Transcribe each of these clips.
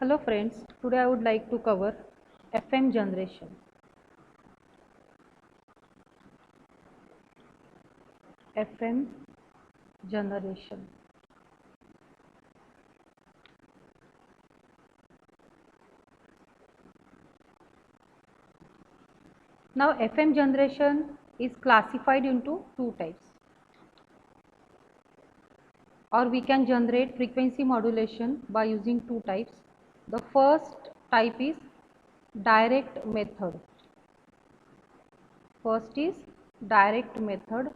Hello friends, today I would like to cover FM generation. FM generation. Now FM generation is classified into two types, or we can generate frequency modulation by using two types. The first type is direct method. First is direct method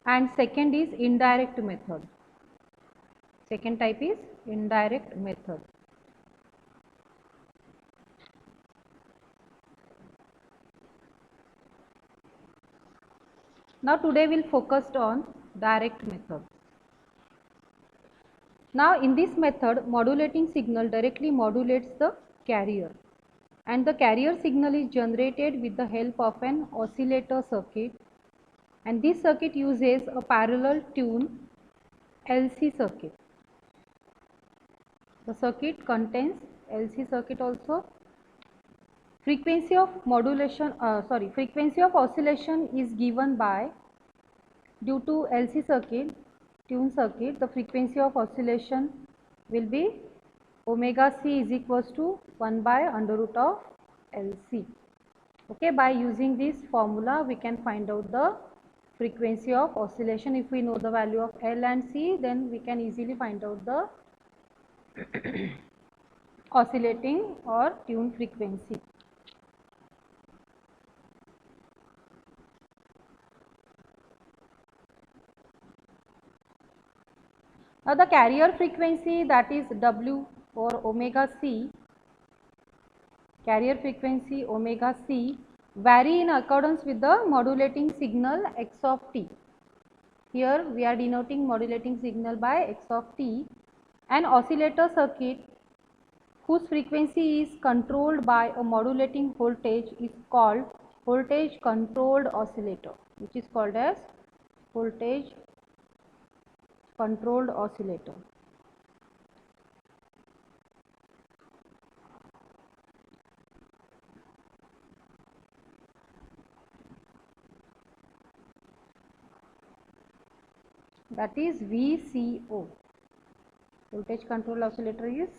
and second is indirect method. Second type is indirect method. Now today we will focus on direct method. Now in this method, modulating signal directly modulates the carrier, and the carrier signal is generated with the help of an oscillator circuit, and this circuit uses a parallel tune LC circuit. The circuit contains LC circuit also. Frequency of oscillation is given by, due to LC circuit, tune circuit, the frequency of oscillation will be omega c is equals to 1 by under root of LC. Okay, by using this formula we can find out the frequency of oscillation. If we know the value of L and C, then we can easily find out the oscillating or tune frequency. Now the carrier frequency, that is W or omega C, carrier frequency omega c, vary in accordance with the modulating signal x of t. Here we are denoting modulating signal by x of t. An oscillator circuit whose frequency is controlled by a modulating voltage is called voltage controlled oscillator, which is called as voltage controlled oscillator. That is VCO. Voltage controlled oscillator is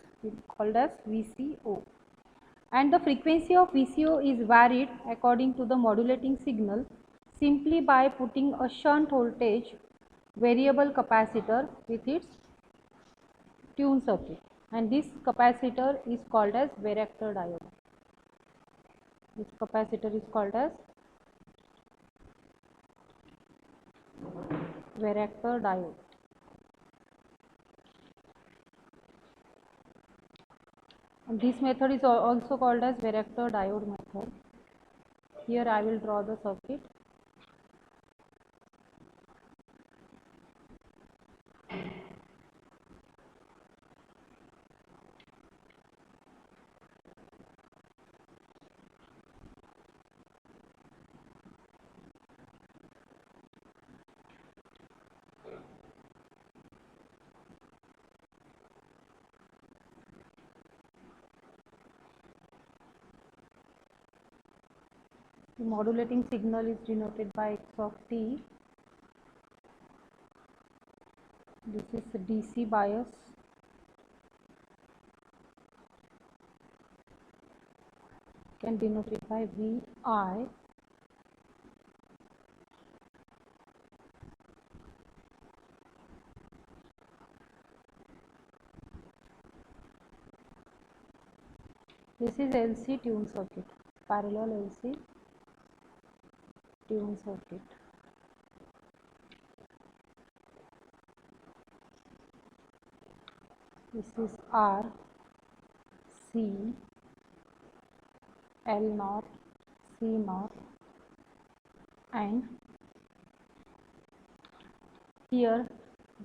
called as VCO. And the frequency of VCO is varied according to the modulating signal simply by putting a shunt voltage variable capacitor with its tune circuit, and this capacitor is called as varactor diode. This capacitor is called as varactor diode. And this method is also called as varactor diode method. Here I will draw the circuit. The modulating signal is denoted by x of t. This is DC bias. Can denote it by VI. This is LC tune circuit, parallel LC tune circuit. This is R, C, L naught, C naught, and here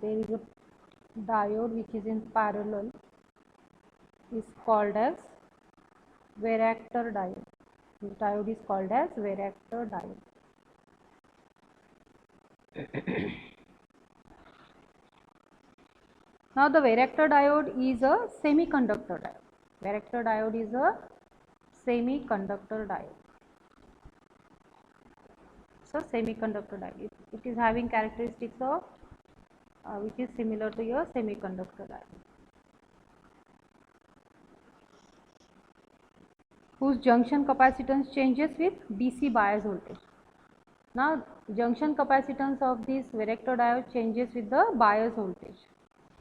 there is a diode which is in parallel, is called as varactor diode. This diode is called as varactor diode. Now the varactor diode is a semiconductor diode. Varactor diode is a semiconductor diode. So semiconductor diode, it is having characteristics of which is similar to your semiconductor diode, whose junction capacitance changes with DC bias voltage. Now junction capacitance of this varactor diode changes with the bias voltage.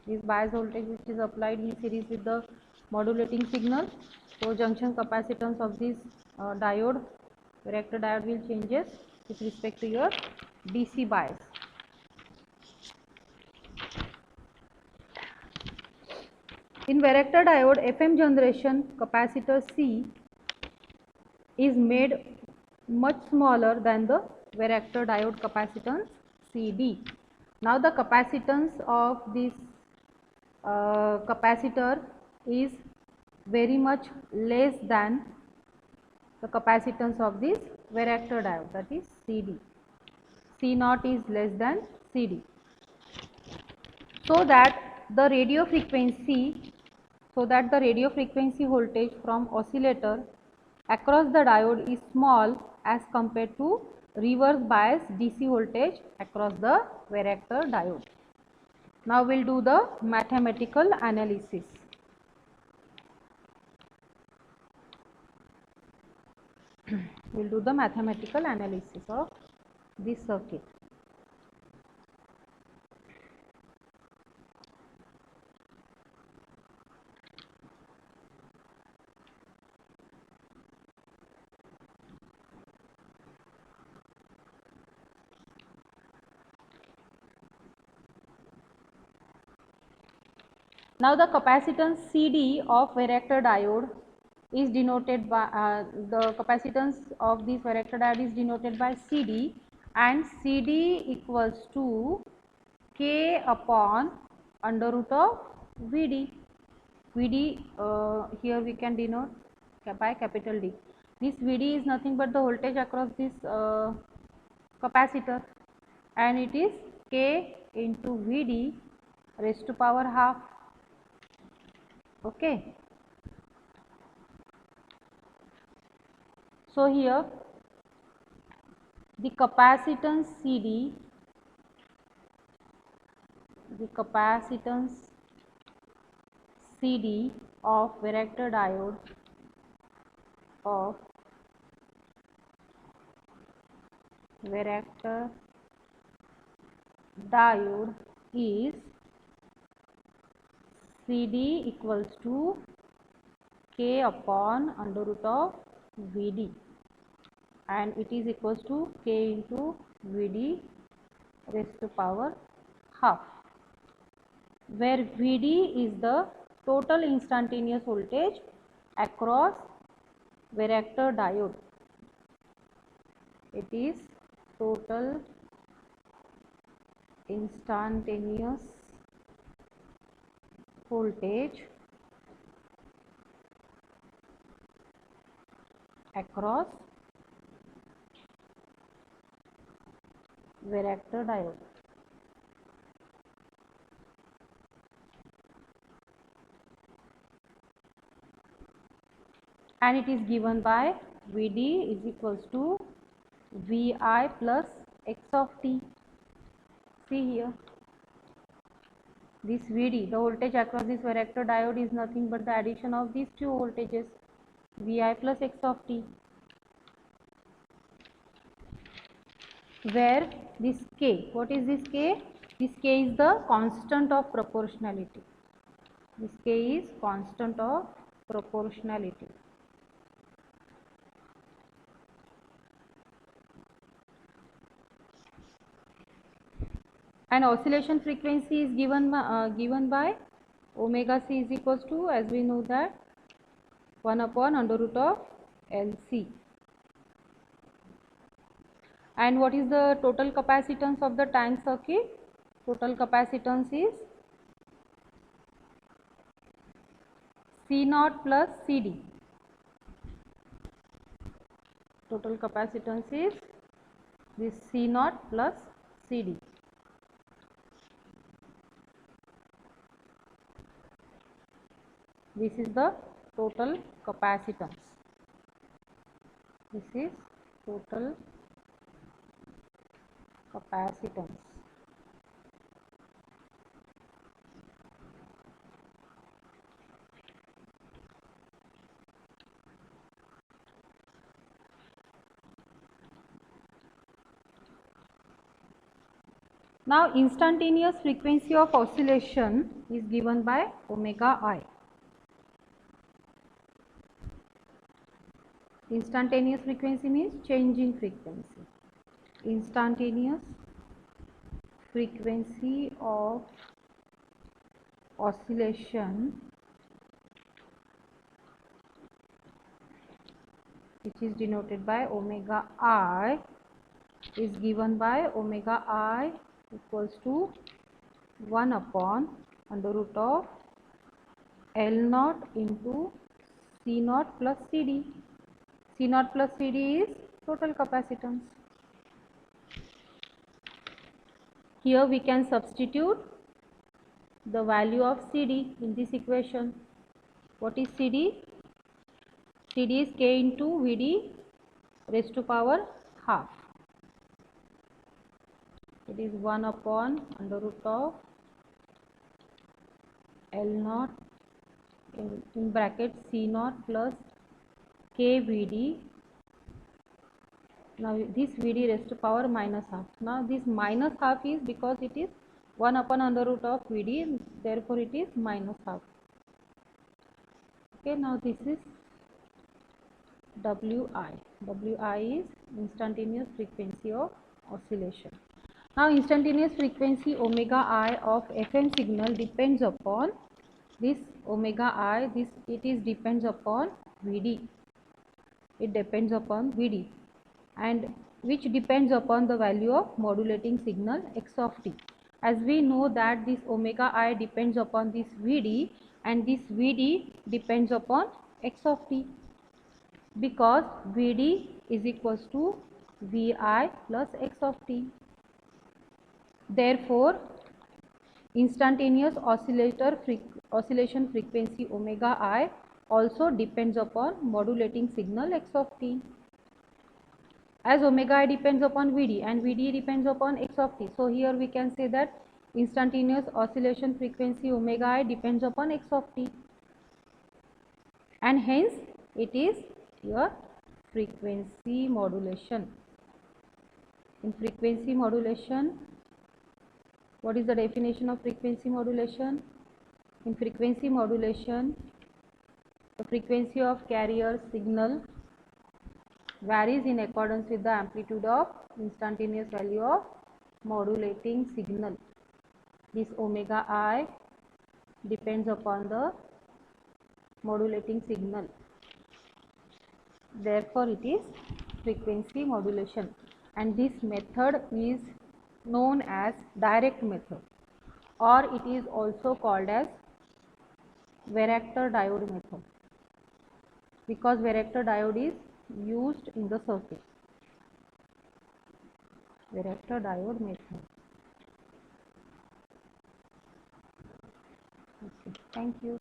This bias voltage which is applied in series with the modulating signal. So junction capacitance of this diode, varactor diode, will changes with respect to your DC bias. In varactor diode, FM generation capacitor C is made much smaller than the varactor diode capacitance CD. Now the capacitance of this capacitor is very much less than the capacitance of this varactor diode, that is CD. C naught is less than CD. So that the radio frequency voltage from oscillator across the diode is small as compared to reverse bias DC voltage across the varactor diode. Now we will do the mathematical analysis. We will do the mathematical analysis of this circuit. Now the capacitance CD of varactor diode is denoted by the capacitance of this varactor diode is denoted by CD, and CD equals to K upon under root of VD. VD here we can denote by capital D. This VD is nothing but the voltage across this capacitor, and it is K into VD raised to power half. Okay. So here the capacitance CD, of varactor diode is CD equals to K upon under root of VD, and it is equals to K into VD raised to power half, where VD is the total instantaneous voltage across varactor diode. It is total instantaneous voltage across varactor diode. And it is given by VD is equals to VI plus X of t. See here, this VD, the voltage across this varactor diode, is nothing but the addition of these two voltages, VI plus X of t, where this K, what is this K? This K is the constant of proportionality. This K is constant of proportionality. And oscillation frequency is given by omega c is equals to, as we know, that 1 upon under root of LC. And what is the total capacitance of the tank circuit? Total capacitance is C naught plus CD. Total capacitance is this C naught plus CD. This is the total capacitance. This is total capacitance. Now instantaneous frequency of oscillation is given by omega I. Instantaneous frequency means changing frequency. Instantaneous frequency of oscillation, which is denoted by omega I, is given by omega I equals to 1 upon under root of L naught into C naught plus CD. C naught plus CD is total capacitance. Here we can substitute the value of CD in this equation. What is CD? CD is K into VD raised to power half. It is 1 upon under root of L naught in bracket C naught plus K VD. Now this VD raised to power minus half. Now this minus half is because it is 1 upon under root of VD, therefore it is minus half. Okay, now this is WI. WI is instantaneous frequency of oscillation. Now instantaneous frequency omega I of FM signal depends upon this omega I, it depends upon VD. It depends upon VD, and which depends upon the value of modulating signal x of t. As we know that this omega I depends upon this VD and this VD depends upon x of t, because VD is equals to VI plus x of t. Therefore, instantaneous oscillation frequency omega I also depends upon modulating signal x of t. As omega I depends upon VD and VD depends upon x of t. So here we can say that instantaneous oscillation frequency omega I depends upon x of t, and hence it is your frequency modulation. In frequency modulation, what is the definition of frequency modulation? In frequency modulation, the frequency of carrier signal varies in accordance with the amplitude of instantaneous value of modulating signal. This omega I depends upon the modulating signal. Therefore, it is frequency modulation, and this method is known as direct method, or it is also called as varactor diode method, because varactor diode is used in the circuit. Varactor diode method. Okay, thank you.